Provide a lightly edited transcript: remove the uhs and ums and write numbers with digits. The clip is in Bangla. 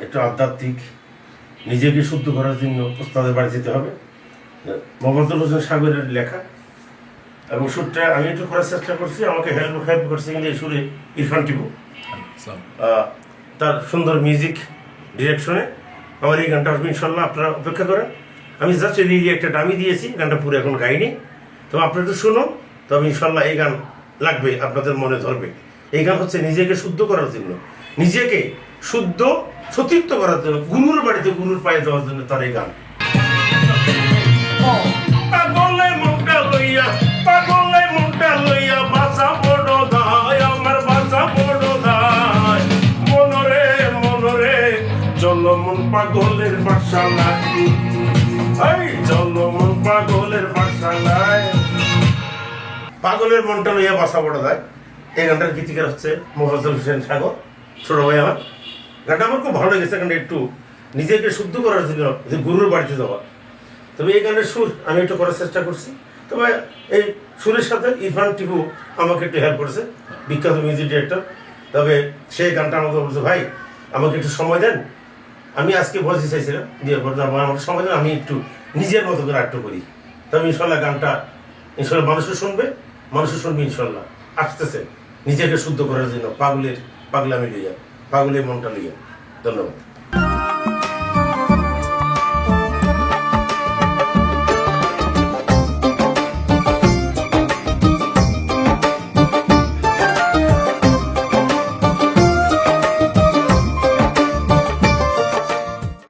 একটু আধ্যাত্মিক, নিজেকে শুদ্ধ করার জন্য ওস্তাদের বাড়ি যেতে হবে। মোহাম্মদুল হোসেন সাগরের লেখা এবং সুরটা আমি একটু করার চেষ্টা করছি, আমাকে হেল্প করছে কিন্তু এই সুরে ইরফান টিপু। তার সুন্দর মিউজিক ডিরেকশনে আমার এই গানটা আসবে ইনশাল্লাহ, আপনারা অপেক্ষা করেন। আমি জাস্ট একটা ডামি দিয়েছি, গানটা পুরো এখন গাইনি, তো আপনারা একটু শুনুন, তবে ইনশাল্লাহ এই গান লাগবে, আপনাদের মনে ধরবে। এই গান হচ্ছে নিজেকে শুদ্ধ করার জন্য, নিজেকে শুদ্ধ সতীর্থ করার জন্য, গুরুর বাড়িতে গুরুর পায়ে যাওয়ার জন্য তার এই গান। পাগলে মনটা লইয়া, পাগলে মনটা লইয়া, বাঁচা বড় দায়, আমার বাঁচা বড় দায়। মনরে মনরে চল মন পাগলের পাঠশালায়, এই চল মন পাগলের পাঠশালায়। পাগলের মনটা লইয়া বাঁচা বড় দায়, এই গানটার গীতিকার হচ্ছে মোহাম্মদুল হোসেন সাগর, ছোট ভাই আমার। গানটা আমার খুব ভালো লেগেছে, গানটা একটু নিজেকে শুদ্ধ করার জন্য, যে গুরুর বাড়িতে যাওয়া। তবে এই গানের সুর আমি একটু করার চেষ্টা করছি, তবে এই সুরের সাথে ইরফান টিপু আমাকে একটু হেল্প করেছে, বিখ্যাত মিউজিক ডিরেক্টর। তবে সেই গানটা আমাকে বলছে, ভাই আমাকে একটু সময় দেন, আমি আজকে বলতে চাইছিলাম দিয়ে আমাকে সময় দেন, আমি একটু নিজের মতো করে একটু করি। তবে ইনশাল্লাহ গানটা ইনশাল্লাহ মানুষও শুনবে ইনশাল্লাহ। আসতেছে নিজেকে শুদ্ধ করার জন্য, পাগলামি লইয়া, পাগলের মনটা লইয়া। ধন্যবাদ।